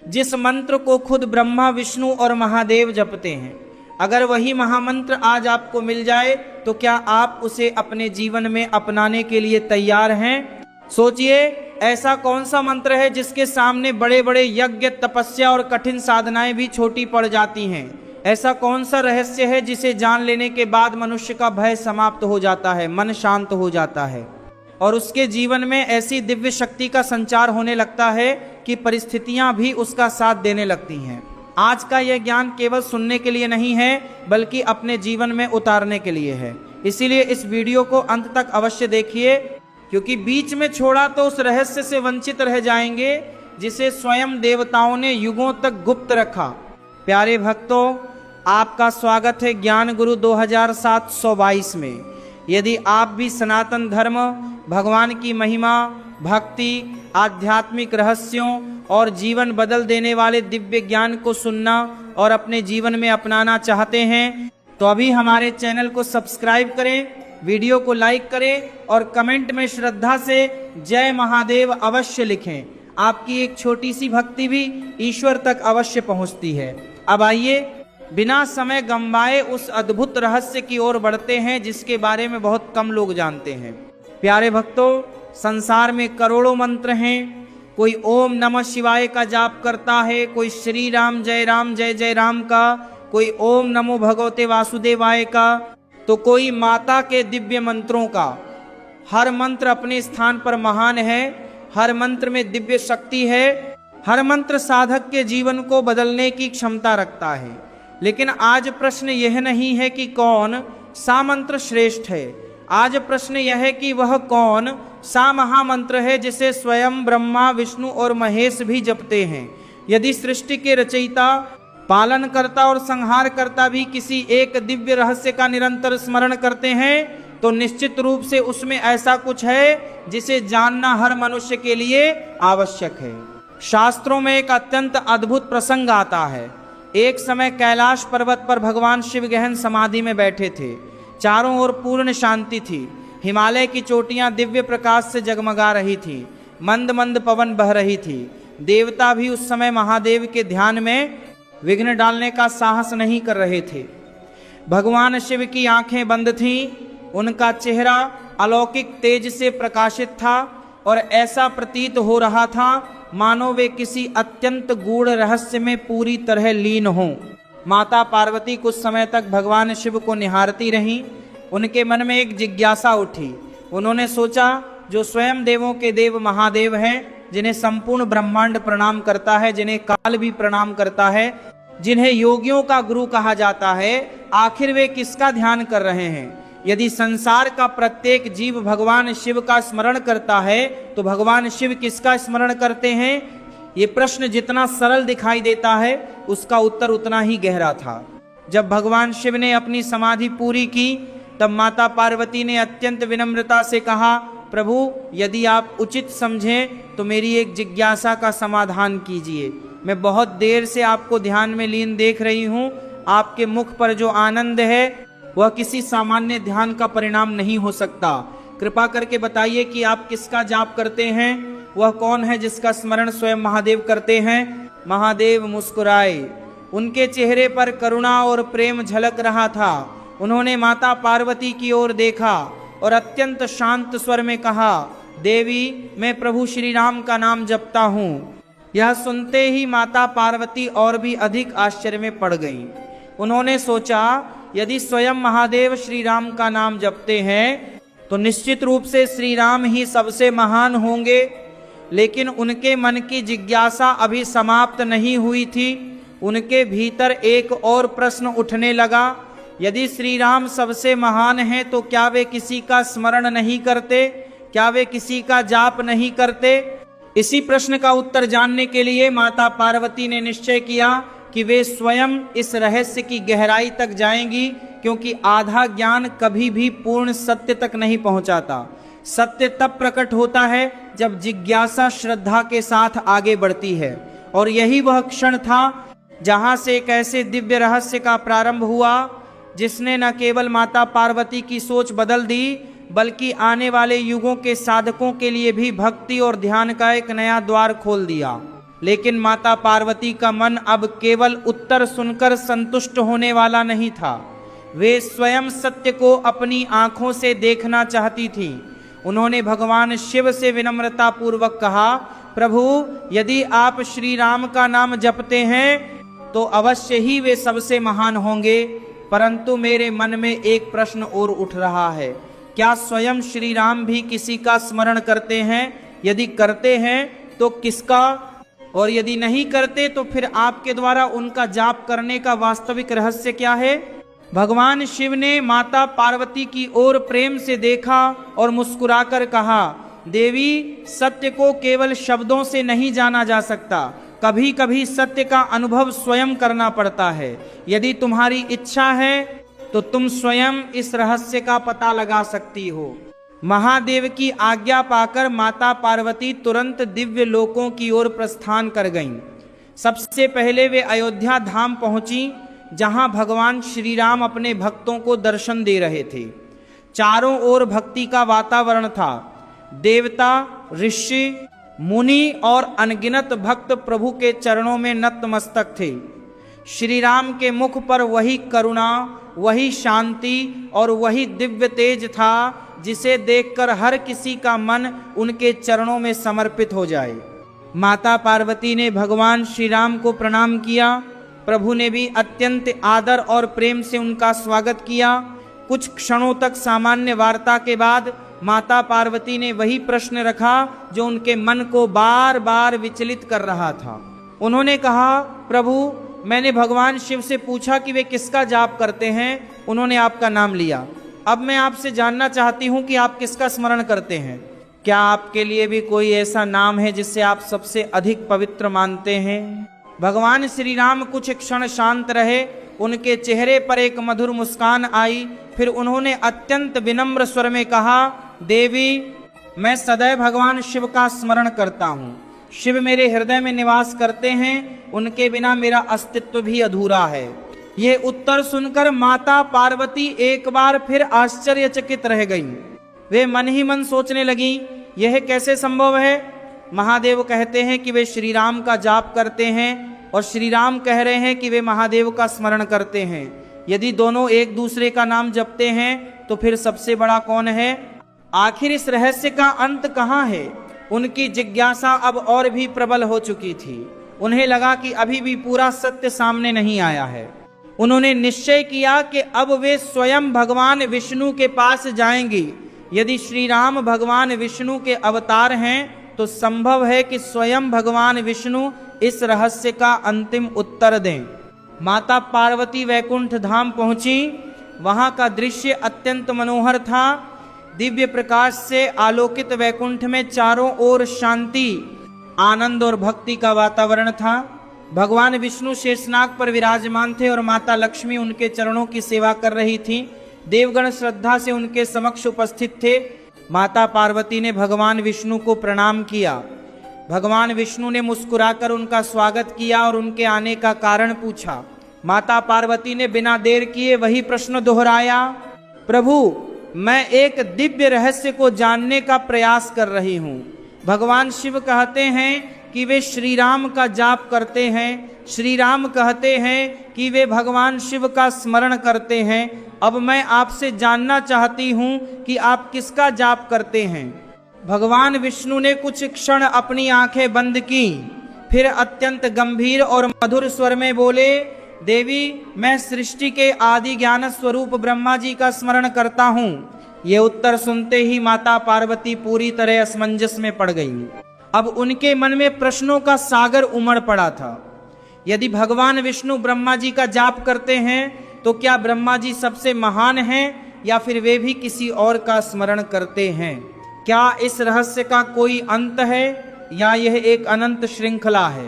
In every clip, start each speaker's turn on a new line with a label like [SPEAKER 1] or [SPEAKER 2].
[SPEAKER 1] जिस मंत्र को खुद ब्रह्मा विष्णु और महादेव जपते हैं। अगर वही महामंत्र आज आपको मिल जाए तो क्या आप उसे अपने जीवन में अपनाने के लिए तैयार हैं? सोचिए, ऐसा कौन सा मंत्र है जिसके सामने बड़े बड़े यज्ञ, तपस्या और कठिन साधनाएं भी छोटी पड़ जाती हैं? ऐसा कौन सा रहस्य है जिसे जान लेने के बाद मनुष्य का भय समाप्त हो जाता है, मन शांत हो जाता है और उसके जीवन में ऐसी दिव्य शक्ति का संचार होने लगता है कि परिस्थितियां भी उसका साथ देने लगती हैं। आज का यह ज्ञान केवल सुनने के लिए नहीं है बल्कि अपने जीवन में उतारने के लिए है। इसीलिए इस वीडियो को अंत तक अवश्य देखिए, क्योंकि बीच में छोड़ा तो उस रहस्य से वंचित रह जाएंगे जिसे स्वयं देवताओं ने युगों तक गुप्त रखा। प्यारे भक्तों, आपका स्वागत है ज्ञान गुरु 2722 में। यदि आप भी सनातन धर्म, भगवान की महिमा, भक्ति, आध्यात्मिक रहस्यों और जीवन बदल देने वाले दिव्य ज्ञान को सुनना और अपने जीवन में अपनाना चाहते हैं तो अभी हमारे चैनल को सब्सक्राइब करें, वीडियो को लाइक करें और कमेंट में श्रद्धा से जय महादेव अवश्य लिखें। आपकी एक छोटी सी भक्ति भी ईश्वर तक अवश्य पहुंचती है। अब आइए, बिना समय गंवाए उस अद्भुत रहस्य की ओर बढ़ते हैं जिसके बारे में बहुत कम लोग जानते हैं। प्यारे भक्तों, संसार में करोड़ों मंत्र हैं। कोई ओम नमः शिवाय का जाप करता है, कोई श्री राम जय जय राम का, कोई ओम नमो भगवते वासुदेवाय का, तो कोई माता के दिव्य मंत्रों का। हर मंत्र अपने स्थान पर महान है, हर मंत्र में दिव्य शक्ति है, हर मंत्र साधक के जीवन को बदलने की क्षमता रखता है। लेकिन आज प्रश्न यह नहीं है कि कौन सा मंत्र श्रेष्ठ है, आज प्रश्न यह है कि वह कौन सा महामंत्र है जिसे स्वयं ब्रह्मा, विष्णु और महेश भी जपते हैं। यदि सृष्टि के रचयिता, पालनकर्ता और संहारकर्ता भी किसी एक दिव्य रहस्य का निरंतर स्मरण करते हैं तो निश्चित रूप से उसमें ऐसा कुछ है जिसे जानना हर मनुष्य के लिए आवश्यक है। शास्त्रों में एक अत्यंत अद्भुत प्रसंग आता है। एक समय कैलाश पर्वत पर भगवान शिव गहन समाधि में बैठे थे। चारों ओर पूर्ण शांति थी। हिमालय की चोटियां दिव्य प्रकाश से जगमगा रही थी। मंद मंद पवन बह रही थी। देवता भी उस समय महादेव के ध्यान में विघ्न डालने का साहस नहीं कर रहे थे। भगवान शिव की आंखें बंद थीं, उनका चेहरा अलौकिक तेज से प्रकाशित था और ऐसा प्रतीत हो रहा था मानो वे किसी अत्यंत गूढ़ रहस्य में पूरी तरह लीन हों। माता पार्वती कुछ समय तक भगवान शिव को निहारती रहीं। उनके मन में एक जिज्ञासा उठी। उन्होंने सोचा, जो स्वयं देवों के देव महादेव हैं, जिन्हें संपूर्ण ब्रह्मांड प्रणाम करता है, जिन्हें काल भी प्रणाम करता है, जिन्हें योगियों का गुरु कहा जाता है, आखिर वे किसका ध्यान कर रहे हैं? यदि संसार का प्रत्येक जीव भगवान शिव का स्मरण करता है तो भगवान शिव किसका स्मरण करते हैं? ये प्रश्न जितना सरल दिखाई देता है उसका उत्तर उतना ही गहरा था। जब भगवान शिव ने अपनी समाधि पूरी की तब माता पार्वती ने अत्यंत विनम्रता से कहा, प्रभु, यदि आप उचित समझें तो मेरी एक जिज्ञासा का समाधान कीजिए। मैं बहुत देर से आपको ध्यान में लीन देख रही हूँ। आपके मुख पर जो आनंद है वह किसी सामान्य ध्यान का परिणाम नहीं हो सकता। कृपा करके बताइए कि आप किसका जाप करते हैं? वह कौन है जिसका स्मरण स्वयं महादेव करते हैं? महादेव मुस्कुराए। उनके चेहरे पर करुणा और प्रेम झलक रहा था। उन्होंने माता पार्वती की ओर देखा और अत्यंत शांत स्वर में कहा, देवी, मैं प्रभु श्री राम का नाम जपता हूँ। यह सुनते ही माता पार्वती और भी अधिक आश्चर्य में पड़ गईं। उन्होंने सोचा, यदि स्वयं महादेव श्री राम का नाम जपते हैं तो निश्चित रूप से श्री राम ही सबसे महान होंगे। लेकिन उनके मन की जिज्ञासा अभी समाप्त नहीं हुई थी। उनके भीतर एक और प्रश्न उठने लगा, यदि श्री राम सबसे महान हैं तो क्या वे किसी का स्मरण नहीं करते? क्या वे किसी का जाप नहीं करते? इसी प्रश्न का उत्तर जानने के लिए माता पार्वती ने निश्चय किया कि वे स्वयं इस रहस्य की गहराई तक जाएंगी, क्योंकि आधा ज्ञान कभी भी पूर्ण सत्य तक नहीं पहुंचाता। सत्य तब प्रकट होता है जब जिज्ञासा श्रद्धा के साथ आगे बढ़ती है। और यही वह क्षण था जहां से एक ऐसे दिव्य रहस्य का प्रारंभ हुआ जिसने न केवल माता पार्वती की सोच बदल दी, बल्कि आने वाले युगों के साधकों के लिए भी भक्ति और ध्यान का एक नया द्वार खोल दिया। लेकिन माता पार्वती का मन अब केवल उत्तर सुनकर संतुष्ट होने वाला नहीं था। वे स्वयं सत्य को अपनी आंखों से देखना चाहती थी। उन्होंने भगवान शिव से विनम्रता पूर्वक कहा, प्रभु यदि आप श्री राम का नाम जपते हैं तो अवश्य ही वे सबसे महान होंगे, परंतु मेरे मन में एक प्रश्न और उठ रहा है, क्या स्वयं श्री राम भी किसी का स्मरण करते हैं? यदि करते हैं तो किसका, और यदि नहीं करते तो फिर आपके द्वारा उनका जाप करने का वास्तविक रहस्य क्या है? भगवान शिव ने माता पार्वती की ओर प्रेम से देखा और मुस्कुराकर कहा, देवी सत्य को केवल शब्दों से नहीं जाना जा सकता, कभी कभी सत्य का अनुभव स्वयं करना पड़ता है। यदि तुम्हारी इच्छा है तो तुम स्वयं इस रहस्य का पता लगा सकती हो। महादेव की आज्ञा पाकर माता पार्वती तुरंत दिव्य लोकों की ओर प्रस्थान कर गईं। सबसे पहले वे अयोध्या धाम पहुंची, जहां भगवान श्री राम अपने भक्तों को दर्शन दे रहे थे। चारों ओर भक्ति का वातावरण था। देवता, ऋषि, मुनि और अनगिनत भक्त प्रभु के चरणों में नतमस्तक थे। श्री राम के मुख पर वही करुणा, वही शांति और वही दिव्य तेज था जिसे देखकर हर किसी का मन उनके चरणों में समर्पित हो जाए। माता पार्वती ने भगवान श्री राम को प्रणाम किया। प्रभु ने भी अत्यंत आदर और प्रेम से उनका स्वागत किया। कुछ क्षणों तक सामान्य वार्ता के बाद माता पार्वती ने वही प्रश्न रखा जो उनके मन को बार बार विचलित कर रहा था। उन्होंने कहा, प्रभु मैंने भगवान शिव से पूछा कि वे किसका जाप करते हैं, उन्होंने आपका नाम लिया। अब मैं आपसे जानना चाहती हूँ कि आप किसका स्मरण करते हैं। क्या आपके लिए भी कोई ऐसा नाम है जिससे आप सबसे अधिक पवित्र मानते हैं? भगवान श्री राम कुछ क्षण शांत रहे। उनके चेहरे पर एक मधुर मुस्कान आई। फिर उन्होंने अत्यंत विनम्र स्वर में कहा, देवी मैं सदैव भगवान शिव का स्मरण करता हूँ। शिव मेरे हृदय में निवास करते हैं, उनके बिना मेरा अस्तित्व भी अधूरा है। ये उत्तर सुनकर माता पार्वती एक बार फिर आश्चर्यचकित रह गईं। वे मन ही मन सोचने लगी, यह कैसे संभव है? महादेव कहते हैं कि वे श्री राम का जाप करते हैं और श्री राम कह रहे हैं कि वे महादेव का स्मरण करते हैं। यदि दोनों एक दूसरे का नाम जपते हैं तो फिर सबसे बड़ा कौन है? आखिर इस रहस्य का अंत कहाँ है? उनकी जिज्ञासा अब और भी प्रबल हो चुकी थी। उन्हें लगा कि अभी भी पूरा सत्य सामने नहीं आया है। उन्होंने निश्चय किया कि अब वे स्वयं भगवान विष्णु के पास जाएंगी। यदि श्री राम भगवान विष्णु के अवतार हैं तो संभव है कि स्वयं भगवान विष्णु इस रहस्य का अंतिम उत्तर दें। माता पार्वती वैकुंठ धाम पहुंची। वहां का दृश्य अत्यंत मनोहर था। दिव्य प्रकाश से आलोकित वैकुंठ में चारों ओर शांति, आनंद और भक्ति का वातावरण था। भगवान विष्णु शेषनाग पर विराजमान थे और माता लक्ष्मी उनके चरणों की सेवा कर रही थी। देवगण श्रद्धा से उनके समक्ष उपस्थित थे। माता पार्वती ने भगवान विष्णु को प्रणाम किया। भगवान विष्णु ने मुस्कुराकर उनका स्वागत किया और उनके आने का कारण पूछा। माता पार्वती ने बिना देर किए वही प्रश्न दोहराया, प्रभु मैं एक दिव्य रहस्य को जानने का प्रयास कर रही हूँ। भगवान शिव कहते हैं कि वे श्री राम का जाप करते हैं। श्री राम कहते हैं कि वे भगवान शिव का स्मरण करते हैं। अब मैं आपसे जानना चाहती हूँ कि आप किसका जाप करते हैं। भगवान विष्णु ने कुछ क्षण अपनी आंखें बंद की, फिर अत्यंत गंभीर और मधुर स्वर में बोले, देवी मैं सृष्टि के आदि ज्ञान स्वरूप ब्रह्मा जी का स्मरण करता हूँ। ये उत्तर सुनते ही माता पार्वती पूरी तरह असमंजस में पड़ गई। अब उनके मन में प्रश्नों का सागर उमड़ पड़ा था। यदि भगवान विष्णु ब्रह्मा जी का जाप करते हैं तो क्या ब्रह्मा जी सबसे महान हैं या फिर वे भी किसी और का स्मरण करते हैं? क्या इस रहस्य का कोई अंत है या यह एक अनंत श्रृंखला है?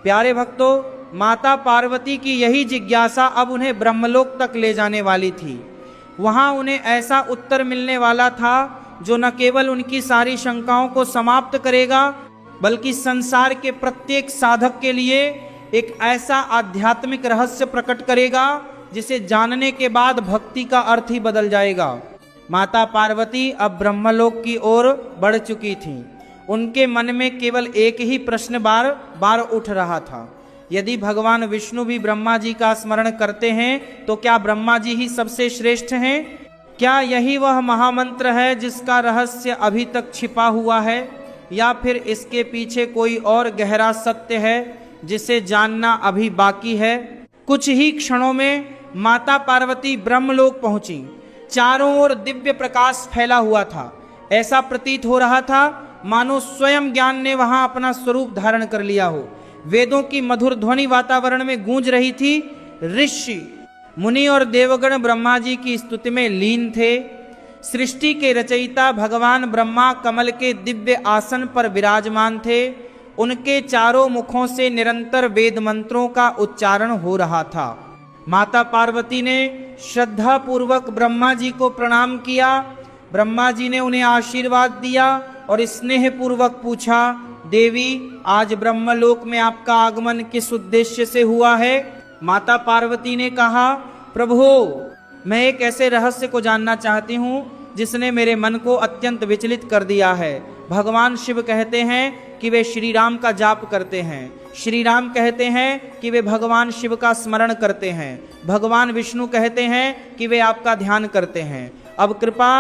[SPEAKER 1] प्यारे भक्तों, माता पार्वती की यही जिज्ञासा अब उन्हें ब्रह्मलोक तक ले जाने वाली थी। वहां उन्हें ऐसा उत्तर मिलने वाला था जो न केवल उनकी सारी शंकाओं को समाप्त करेगा बल्कि संसार के प्रत्येक साधक के लिए एक ऐसा आध्यात्मिक रहस्य प्रकट करेगा जिसे जानने के बाद भक्ति का अर्थ ही बदल जाएगा। माता पार्वती अब ब्रह्मलोक की ओर बढ़ चुकी थीं। उनके मन में केवल एक ही प्रश्न बार बार उठ रहा था, यदि भगवान विष्णु भी ब्रह्मा जी का स्मरण करते हैं तो क्या ब्रह्मा जी ही सबसे श्रेष्ठ हैं? क्या यही वह महामंत्र है जिसका रहस्य अभी तक छिपा हुआ है, या फिर इसके पीछे कोई और गहरा सत्य है जिसे जानना अभी बाकी है? कुछ ही क्षणों में माता पार्वती ब्रह्मलोक पहुंची। चारों ओर दिव्य प्रकाश फैला हुआ था। ऐसा प्रतीत हो रहा था मानो स्वयं ज्ञान ने वहां अपना स्वरूप धारण कर लिया हो। वेदों की मधुर ध्वनि वातावरण में गूंज रही थी। ऋषि मुनि और देवगण ब्रह्मा जी की स्तुति में लीन थे। सृष्टि के रचयिता भगवान ब्रह्मा कमल के दिव्य आसन पर विराजमान थे। उनके चारों मुखों से निरंतर वेद मंत्रों का उच्चारण हो रहा था। माता पार्वती ने श्रद्धा पूर्वक ब्रह्मा जी को प्रणाम किया। ब्रह्मा जी ने उन्हें आशीर्वाद दिया और स्नेह पूर्वक पूछा, देवी, आज ब्रह्मलोक में आपका आगमन किस उद्देश्य से हुआ है? माता पार्वती ने कहा, प्रभु, मैं एक ऐसे रहस्य को जानना चाहती हूँ जिसने मेरे मन को अत्यंत विचलित कर दिया है। भगवान शिव कहते हैं कि वे श्री राम का जाप करते हैं। श्री राम कहते हैं कि वे भगवान शिव का स्मरण करते हैं। भगवान विष्णु कहते हैं कि वे आपका ध्यान करते हैं। अब कृपा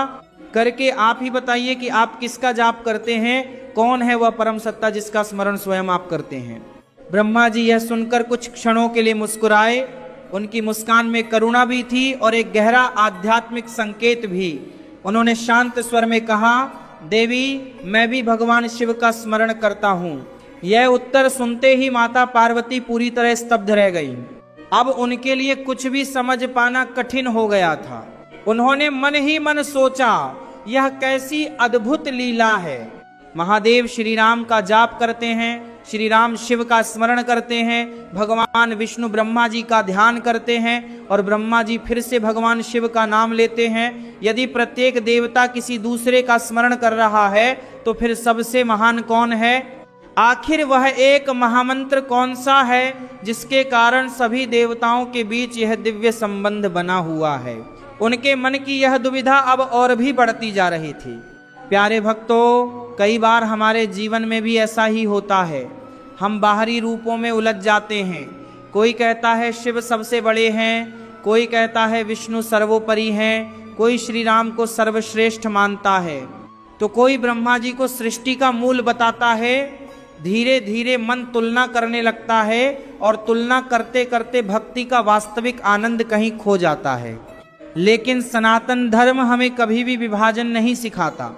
[SPEAKER 1] करके आप ही बताइए कि आप किसका जाप करते हैं? कौन है वह परम सत्ता जिसका स्मरण स्वयं आप करते हैं? ब्रह्मा जी यह सुनकर कुछ क्षणों के लिए मुस्कुराए। उनकी मुस्कान में करुणा भी थी और एक गहरा आध्यात्मिक संकेत भी। उन्होंने शांत स्वर में कहा, देवी, मैं भी भगवान शिव का स्मरण करता हूँ। यह उत्तर सुनते ही माता पार्वती पूरी तरह स्तब्ध रह गई। अब उनके लिए कुछ भी समझ पाना कठिन हो गया था। उन्होंने मन ही मन सोचा, यह कैसी अद्भुत लीला है। महादेव श्री राम का जाप करते हैं, श्री राम शिव का स्मरण करते हैं, भगवान विष्णु ब्रह्मा जी का ध्यान करते हैं और ब्रह्मा जी फिर से भगवान शिव का नाम लेते हैं। यदि प्रत्येक देवता किसी दूसरे का स्मरण कर रहा है तो फिर सबसे महान कौन है? आखिर वह एक महामंत्र कौन सा है जिसके कारण सभी देवताओं के बीच यह दिव्य संबंध बना हुआ है? उनके मन की यह दुविधा अब और भी बढ़ती जा रही थी। प्यारे भक्तों, कई बार हमारे जीवन में भी ऐसा ही होता है। हम बाहरी रूपों में उलझ जाते हैं। कोई कहता है शिव सबसे बड़े हैं, कोई कहता है विष्णु सर्वोपरि हैं, कोई श्री राम को सर्वश्रेष्ठ मानता है, तो कोई ब्रह्मा जी को सृष्टि का मूल बताता है। धीरे धीरे मन तुलना करने लगता है और तुलना करते करते भक्ति का वास्तविक आनंद कहीं खो जाता है। लेकिन सनातन धर्म हमें कभी भी विभाजन नहीं सिखाता।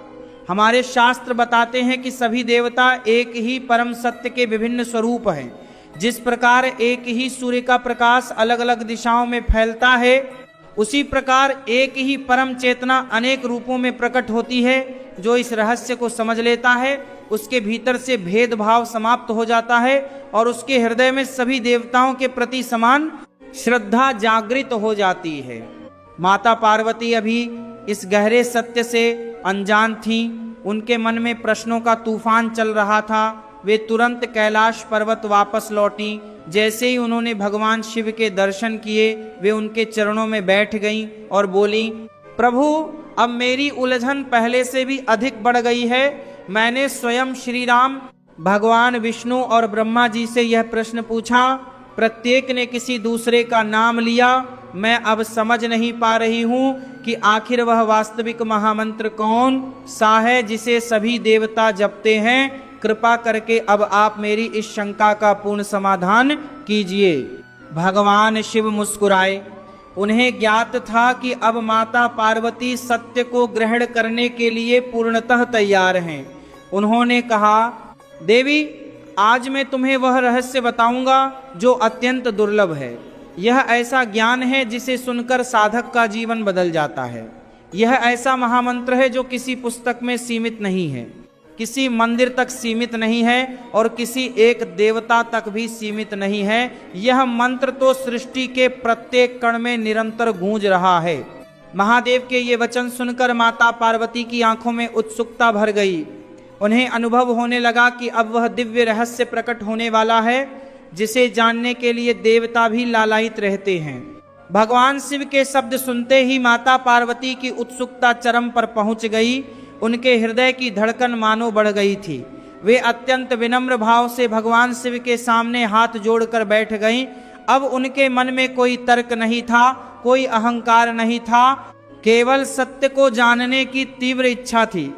[SPEAKER 1] हमारे शास्त्र बताते हैं कि सभी देवता एक ही परम सत्य के विभिन्न स्वरूप हैं। जिस प्रकार एक ही सूर्य का प्रकाश अलग अलग दिशाओं में फैलता है, उसी प्रकार एक ही परम चेतना अनेक रूपों में प्रकट होती है। जो इस रहस्य को समझ लेता है उसके भीतर से भेदभाव समाप्त हो जाता है और उसके हृदय में सभी देवताओं के प्रति समान श्रद्धा जागृत हो जाती है। माता पार्वती अभी इस गहरे सत्य से अनजान थीं। उनके मन में प्रश्नों का तूफान चल रहा था। वे तुरंत कैलाश पर्वत वापस लौटी। जैसे ही उन्होंने भगवान शिव के दर्शन किए, वे उनके चरणों में बैठ गईं और बोली, प्रभु, अब मेरी उलझन पहले से भी अधिक बढ़ गई है। मैंने स्वयं श्री राम, भगवान विष्णु और ब्रह्मा जी से यह प्रश्न पूछा। प्रत्येक ने किसी दूसरे का नाम लिया। मैं अब समझ नहीं पा रही हूँ कि आखिर वह वास्तविक महामंत्र कौन सा है जिसे सभी देवता जपते हैं। कृपा करके अब आप मेरी इस शंका का पूर्ण समाधान कीजिए। भगवान शिव मुस्कुराए। उन्हें ज्ञात था कि अब माता पार्वती सत्य को ग्रहण करने के लिए पूर्णतः तैयार हैं। उन्होंने कहा, देवी, आज मैं तुम्हें वह रहस्य बताऊंगा जो अत्यंत दुर्लभ है। यह ऐसा ज्ञान है जिसे सुनकर साधक का जीवन बदल जाता है। यह ऐसा महामंत्र है जो किसी पुस्तक में सीमित नहीं है, किसी मंदिर तक सीमित नहीं है और किसी एक देवता तक भी सीमित नहीं है। यह मंत्र तो सृष्टि के प्रत्येक कण में निरंतर गूंज रहा है। महादेव के ये वचन सुनकर माता पार्वती की आंखों में उत्सुकता भर गई। उन्हें अनुभव होने लगा कि अब वह दिव्य रहस्य प्रकट होने वाला है जिसे जानने के लिए देवता भी लालायित रहते हैं। भगवान शिव के शब्द सुनते ही माता पार्वती की उत्सुकता चरम पर पहुंच गई। उनके हृदय की धड़कन मानो बढ़ गई थी। वे अत्यंत विनम्र भाव से भगवान शिव के सामने हाथ जोड़कर बैठ गईं। अब उनके मन में कोई तर्क नहीं था, कोई अहंकार नहीं था, केवल सत्य को जानने की तीव्र इच्छा थी।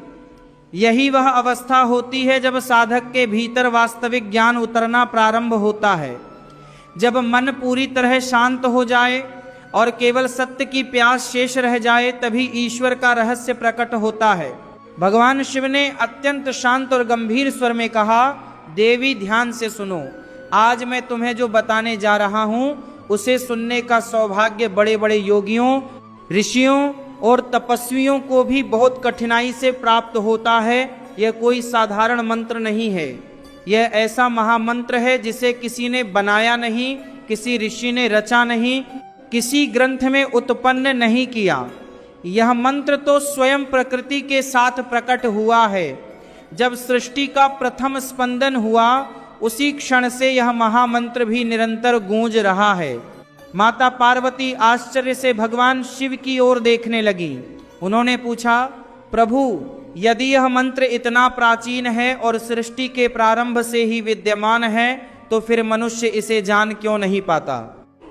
[SPEAKER 1] यही वह अवस्था होती है जब साधक के भीतर वास्तविक ज्ञान उतरना प्रारंभ होता है। जब मन पूरी तरह शांत हो जाए और केवल सत्य की प्यास शेष रह जाए, तभी ईश्वर का रहस्य प्रकट होता है। भगवान शिव ने अत्यंत शांत और गंभीर स्वर में कहा, देवी ध्यान से सुनो, आज मैं तुम्हें जो बताने जा रहा हूं उसे सुनने का सौभाग्य बड़े बड़े योगियों, ऋषियों और तपस्वियों को भी बहुत कठिनाई से प्राप्त होता है। यह कोई साधारण मंत्र नहीं है, यह ऐसा महामंत्र है जिसे किसी ने बनाया नहीं, किसी ऋषि ने रचा नहीं, किसी ग्रंथ में उत्पन्न नहीं किया। यह मंत्र तो स्वयं प्रकृति के साथ प्रकट हुआ है। जब सृष्टि का प्रथम स्पंदन हुआ, उसी क्षण से यह महामंत्र भी निरंतर गूंज रहा है। माता पार्वती आश्चर्य से भगवान शिव की ओर देखने लगी। उन्होंने पूछा, प्रभु, यदि यह मंत्र इतना प्राचीन है और सृष्टि के प्रारंभ से ही विद्यमान है, तो फिर मनुष्य इसे जान क्यों नहीं पाता?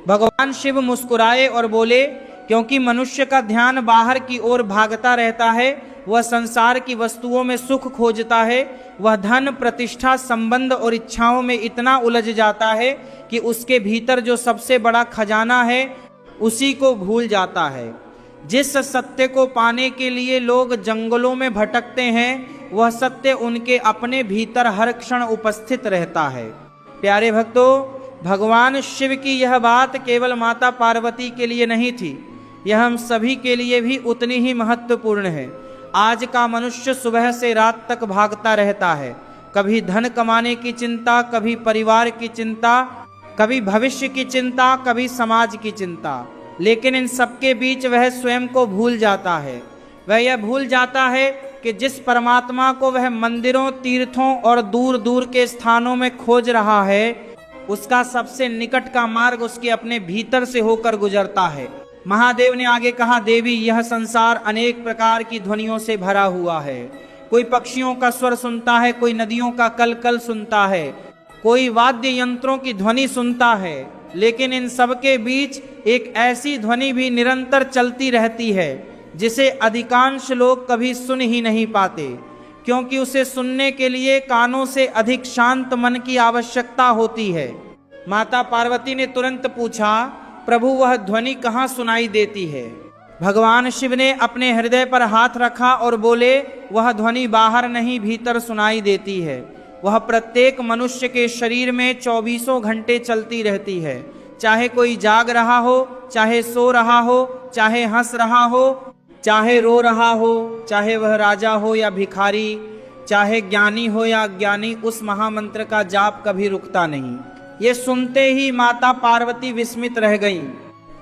[SPEAKER 1] भगवान शिव मुस्कुराए और बोले, क्योंकि मनुष्य का ध्यान बाहर की ओर भागता रहता है। वह संसार की वस्तुओं में सुख खोजता है, वह धन, प्रतिष्ठा, संबंध और इच्छाओं में इतना उलझ जाता है कि उसके भीतर जो सबसे बड़ा खजाना है उसी को भूल जाता है। जिस सत्य को पाने के लिए लोग जंगलों में भटकते हैं, वह सत्य उनके अपने भीतर हर क्षण उपस्थित रहता है। प्यारे भक्तों, भगवान शिव की यह बात केवल माता पार्वती के लिए नहीं थी, यह हम सभी के लिए भी उतनी ही महत्वपूर्ण है। आज का मनुष्य सुबह से रात तक भागता रहता है, कभी धन कमाने की चिंता, कभी परिवार की चिंता, कभी भविष्य की चिंता, कभी समाज की चिंता, लेकिन इन सबके बीच वह स्वयं को भूल जाता है। वह यह भूल जाता है कि जिस परमात्मा को वह मंदिरों, तीर्थों और दूर दूर के स्थानों में खोज रहा है, उसका सबसे निकट का मार्ग उसके अपने भीतर से होकर गुजरता है। महादेव ने आगे कहा, देवी, यह संसार अनेक प्रकार की ध्वनियों से भरा हुआ है। कोई पक्षियों का स्वर सुनता है, कोई नदियों का कलकल सुनता है, कोई वाद्य यंत्रों की ध्वनि सुनता है, लेकिन इन सबके बीच एक ऐसी ध्वनि भी निरंतर चलती रहती है जिसे अधिकांश लोग कभी सुन ही नहीं पाते, क्योंकि उसे सुनने के लिए कानों से अधिक शांत मन की आवश्यकता होती है। माता पार्वती ने तुरंत पूछा, प्रभु, वह ध्वनि कहाँ सुनाई देती है? भगवान शिव ने अपने हृदय पर हाथ रखा और बोले, वह ध्वनि बाहर नहीं, भीतर सुनाई देती है। वह प्रत्येक मनुष्य के शरीर में 24 घंटे चलती रहती है। चाहे कोई जाग रहा हो, चाहे सो रहा हो, चाहे हंस रहा हो, चाहे रो रहा हो, चाहे वह राजा हो या भिखारी, चाहे ज्ञानी हो या अज्ञानी, उस महामंत्र का जाप कभी रुकता नहीं। ये सुनते ही माता पार्वती विस्मित रह गईं।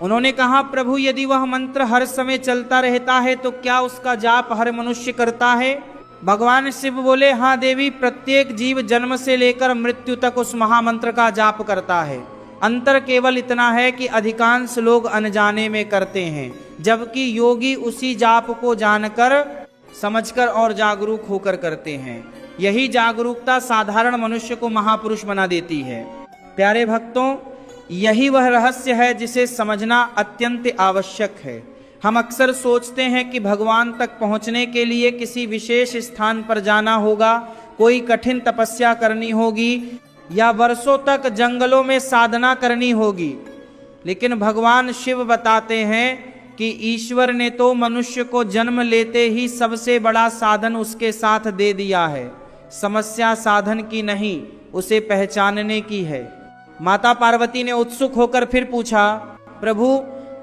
[SPEAKER 1] उन्होंने कहा, प्रभु, यदि वह मंत्र हर समय चलता रहता है तो क्या उसका जाप हर मनुष्य करता है? भगवान शिव बोले, हाँ देवी, प्रत्येक जीव जन्म से लेकर मृत्यु तक उस महामंत्र का जाप करता है। अंतर केवल इतना है कि अधिकांश लोग अनजाने में करते हैं, जबकि योगी उसी जाप को जानकर, समझकर और जागरूक होकर करते हैं। यही जागरूकता साधारण मनुष्य को महापुरुष बना देती है। प्यारे भक्तों, यही वह रहस्य है जिसे समझना अत्यंत आवश्यक है। हम अक्सर सोचते हैं कि भगवान तक पहुंचने के लिए किसी विशेष स्थान पर जाना होगा, कोई कठिन तपस्या करनी होगी या वर्षों तक जंगलों में साधना करनी होगी। लेकिन भगवान शिव बताते हैं कि ईश्वर ने तो मनुष्य को जन्म लेते ही सबसे बड़ा साधन उसके साथ दे दिया है। समस्या साधन की नहीं, उसे पहचानने की है। माता पार्वती ने उत्सुक होकर फिर पूछा, प्रभु,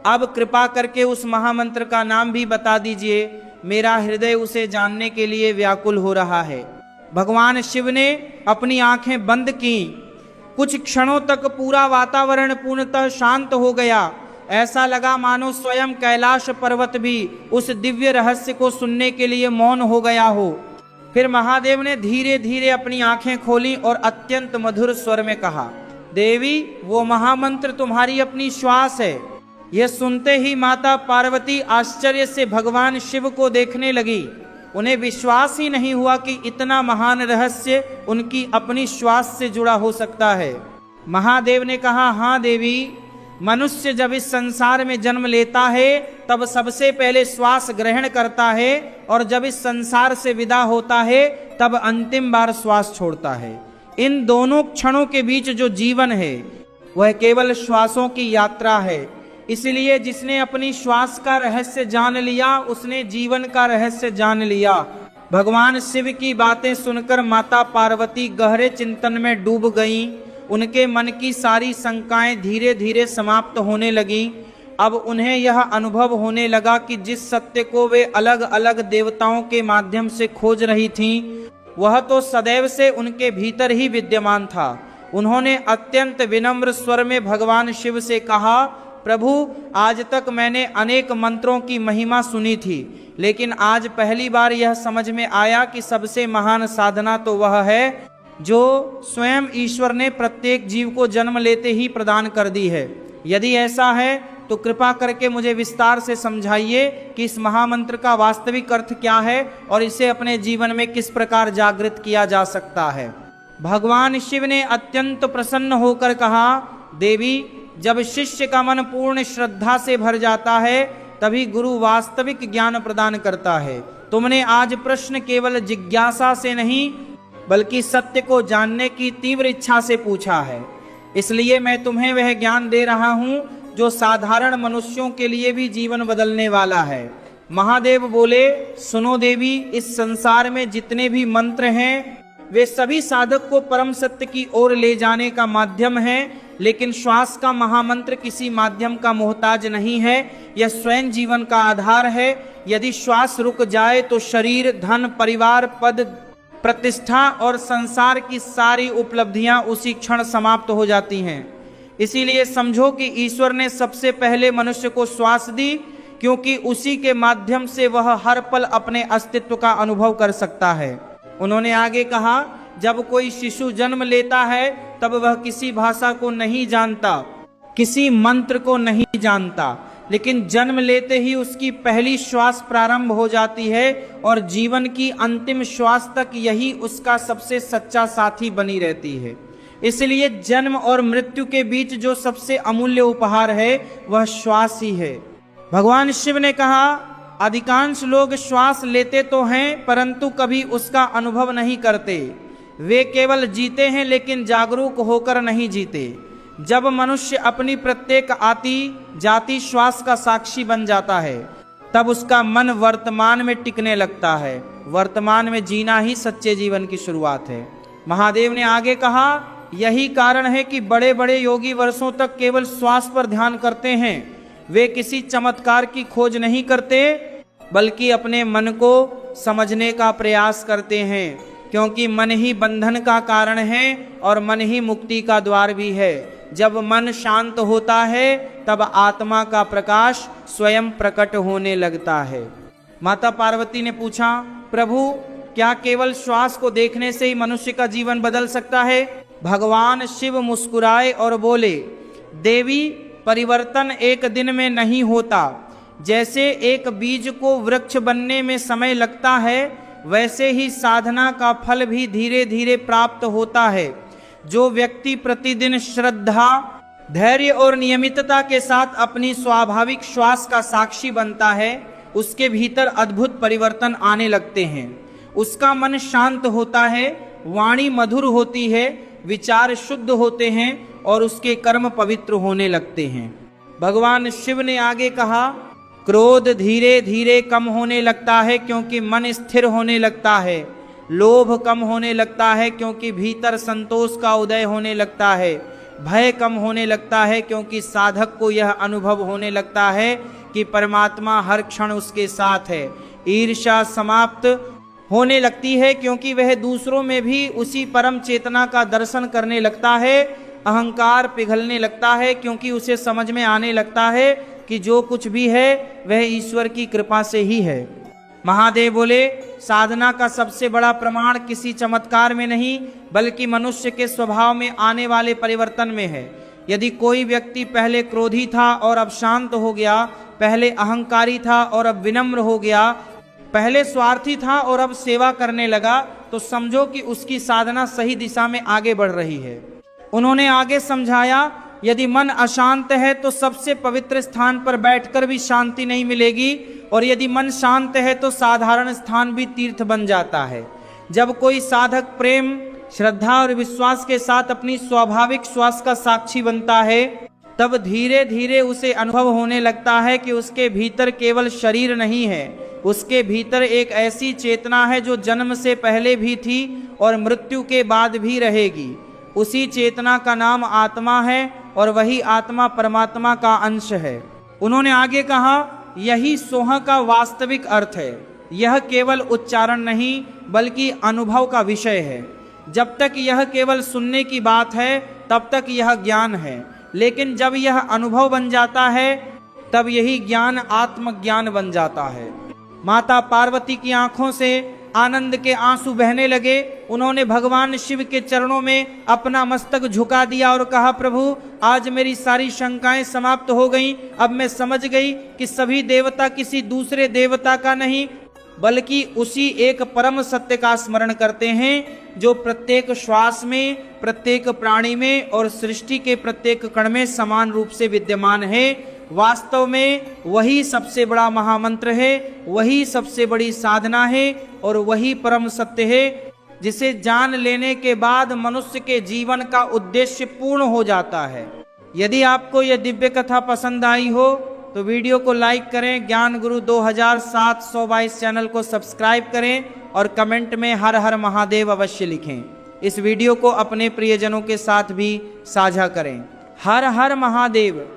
[SPEAKER 1] अब कृपा करके उस महामंत्र का नाम भी बता दीजिए, मेरा हृदय उसे जानने के लिए व्याकुल हो रहा है। भगवान शिव ने अपनी आंखें बंद की। कुछ क्षणों तक पूरा वातावरण पूर्णतः शांत हो गया। ऐसा लगा मानो स्वयं कैलाश पर्वत भी उस दिव्य रहस्य को सुनने के लिए मौन हो गया हो। फिर महादेव ने धीरे धीरे अपनी आंखें खोली और अत्यंत मधुर स्वर में कहा, देवी, वो महामंत्र तुम्हारी अपनी श्वास है। यह सुनते ही माता पार्वती आश्चर्य से भगवान शिव को देखने लगी। उन्हें विश्वास ही नहीं हुआ कि इतना महान रहस्य उनकी अपनी श्वास से जुड़ा हो सकता है। महादेव ने कहा, हाँ देवी, मनुष्य जब इस संसार में जन्म लेता है तब सबसे पहले श्वास ग्रहण करता है और जब इस संसार से विदा होता है तब अंतिम बार श्वास छोड़ता है। इन दोनों क्षणों के बीच जो जीवन है वह केवल श्वासों की यात्रा है। इसलिए जिसने अपनी श्वास का रहस्य जान लिया उसने जीवन का रहस्य जान लिया। भगवान शिव की बातें सुनकर माता पार्वती गहरे चिंतन में डूब गईं। उनके मन की सारी शंकाएं धीरे धीरे समाप्त होने लगीं। अब उन्हें यह अनुभव होने लगा कि जिस सत्य को वे अलग अलग देवताओं के माध्यम से खोज रही थीं, वह तो सदैव से उनके भीतर ही विद्यमान था। उन्होंने अत्यंत विनम्र स्वर में भगवान शिव से कहा, प्रभु, आज तक मैंने अनेक मंत्रों की महिमा सुनी थी, लेकिन आज पहली बार यह समझ में आया कि सबसे महान साधना तो वह है जो स्वयं ईश्वर ने प्रत्येक जीव को जन्म लेते ही प्रदान कर दी है। यदि ऐसा है तो कृपा करके मुझे विस्तार से समझाइए कि इस महामंत्र का वास्तविक अर्थ क्या है और इसे अपने जीवन में किस प्रकार जागृत किया जा सकता है। भगवान शिव ने अत्यंत प्रसन्न होकर कहा, देवी, जब शिष्य का मन पूर्ण श्रद्धा से भर जाता है तभी गुरु वास्तविक ज्ञान प्रदान करता है। तुमने आज प्रश्न केवल जिज्ञासा से नहीं बल्कि सत्य को जानने की तीव्र इच्छा से पूछा है, इसलिए मैं तुम्हें वह ज्ञान दे रहा हूँ जो साधारण मनुष्यों के लिए भी जीवन बदलने वाला है। महादेव बोले, सुनो देवी, इस संसार में जितने भी मंत्र हैं वे सभी साधक को परम सत्य की ओर ले जाने का माध्यम है, लेकिन श्वास का महामंत्र किसी माध्यम का मोहताज नहीं है। यह स्वयं जीवन का आधार है। यदि श्वास रुक जाए तो शरीर, धन, परिवार, पद, प्रतिष्ठा और संसार की सारी उपलब्धियां उसी क्षण समाप्त हो जाती हैं। इसीलिए समझो कि ईश्वर ने सबसे पहले मनुष्य को श्वास दी, क्योंकि उसी के माध्यम से वह हर पल अपने अस्तित्व का अनुभव कर सकता है। उन्होंने आगे कहा, जब कोई शिशु जन्म लेता है तब वह किसी भाषा को नहीं जानता, किसी मंत्र को नहीं जानता, लेकिन जन्म लेते ही उसकी पहली श्वास प्रारंभ हो जाती है और जीवन की अंतिम श्वास तक यही उसका सबसे सच्चा साथी बनी रहती है। इसलिए जन्म और मृत्यु के बीच जो सबसे अमूल्य उपहार है वह श्वास ही है। भगवान शिव ने कहा, अधिकांश लोग श्वास लेते तो हैं परंतु कभी उसका अनुभव नहीं करते। वे केवल जीते हैं लेकिन जागरूक होकर नहीं जीते। जब मनुष्य अपनी प्रत्येक आती जाती श्वास का साक्षी बन जाता है तब उसका मन वर्तमान में टिकने लगता है। वर्तमान में जीना ही सच्चे जीवन की शुरुआत है। महादेव ने आगे कहा, यही कारण है कि बड़े बड़े योगी वर्षों तक केवल श्वास पर ध्यान करते हैं। वे किसी चमत्कार की खोज नहीं करते बल्कि अपने मन को समझने का प्रयास करते हैं, क्योंकि मन ही बंधन का कारण है और मन ही मुक्ति का द्वार भी है। जब मन शांत होता है तब आत्मा का प्रकाश स्वयं प्रकट होने लगता है। माता पार्वती ने पूछा, प्रभु, क्या केवल श्वास को देखने से ही मनुष्य का जीवन बदल सकता है? भगवान शिव मुस्कुराए और बोले, देवी, परिवर्तन एक दिन में नहीं होता। जैसे एक बीज को वृक्ष बनने में समय लगता है, वैसे ही साधना का फल भी धीरे धीरे प्राप्त होता है। जो व्यक्ति प्रतिदिन श्रद्धा, धैर्य और नियमितता के साथ अपनी स्वाभाविक श्वास का साक्षी बनता है, उसके भीतर अद्भुत परिवर्तन आने लगते हैं। उसका मन शांत होता है, वाणी मधुर होती है, विचार शुद्ध होते हैं और उसके कर्म पवित्र होने लगते हैं। भगवान शिव ने आगे कहा, क्रोध धीरे धीरे कम होने लगता है क्योंकि मन स्थिर होने लगता है। लोभ कम होने लगता है क्योंकि भीतर संतोष का उदय होने लगता है। भय कम होने लगता है क्योंकि साधक को यह अनुभव होने लगता है कि परमात्मा हर क्षण उसके साथ है। ईर्ष्या समाप्त होने लगती है क्योंकि वह दूसरों में भी उसी परम चेतना का दर्शन करने लगता है। अहंकार पिघलने लगता है क्योंकि उसे समझ में आने लगता है कि जो कुछ भी है वह ईश्वर की कृपा से ही है। महादेव बोले, साधना का सबसे बड़ा प्रमाण किसी चमत्कार में नहीं बल्कि मनुष्य के स्वभाव में आने वाले परिवर्तन में है। यदि कोई व्यक्ति पहले क्रोधी था और अब शांत हो गया, पहले अहंकारी था और अब विनम्र हो गया, पहले स्वार्थी था और अब सेवा करने लगा, तो समझो कि उसकी साधना सही दिशा में आगे बढ़ रही है। उन्होंने आगे समझाया, यदि मन अशांत है तो सबसे पवित्र स्थान पर बैठकर भी शांति नहीं मिलेगी, और यदि मन शांत है तो साधारण स्थान भी तीर्थ बन जाता है। जब कोई साधक प्रेम, श्रद्धा और विश्वास के साथ अपनी स्वाभाविक श्वास का साक्षी बनता है, तब धीरे धीरे उसे अनुभव होने लगता है कि उसके भीतर केवल शरीर नहीं है, उसके भीतर एक ऐसी चेतना है जो जन्म से पहले भी थी और मृत्यु के बाद भी रहेगी। उसी चेतना का नाम आत्मा है और वही आत्मा परमात्मा का अंश है। उन्होंने आगे कहा, यही सोह का वास्तविक अर्थ है। यह केवल उच्चारण नहीं बल्कि अनुभव का विषय है। जब तक यह केवल सुनने की बात है तब तक यह ज्ञान है, लेकिन जब यह अनुभव बन जाता है तब यही ज्ञान आत्मज्ञान बन जाता है। माता पार्वती की आंखों से आनंद के आंसू बहने लगे। उन्होंने भगवान शिव के चरणों में अपना मस्तक झुका दिया और कहा, प्रभु आज मेरी सारी शंकाएं समाप्त हो गईं। अब मैं समझ गई कि सभी देवता किसी दूसरे देवता का नहीं बल्कि उसी एक परम सत्य का स्मरण करते हैं जो प्रत्येक श्वास में, प्रत्येक प्राणी में और सृष्टि के प्रत्येक कण में समान रूप से विद्यमान है। वास्तव में वही सबसे बड़ा महामंत्र है, वही सबसे बड़ी साधना है और वही परम सत्य है जिसे जान लेने के बाद मनुष्य के जीवन का उद्देश्य पूर्ण हो जाता है। यदि आपको यह दिव्य कथा पसंद आई हो तो वीडियो को लाइक करें, ज्ञान गुरु 2722 चैनल को सब्सक्राइब करें और कमेंट में हर हर महादेव अवश्य लिखें। इस वीडियो को अपने प्रियजनों के साथ भी साझा करें। हर हर महादेव।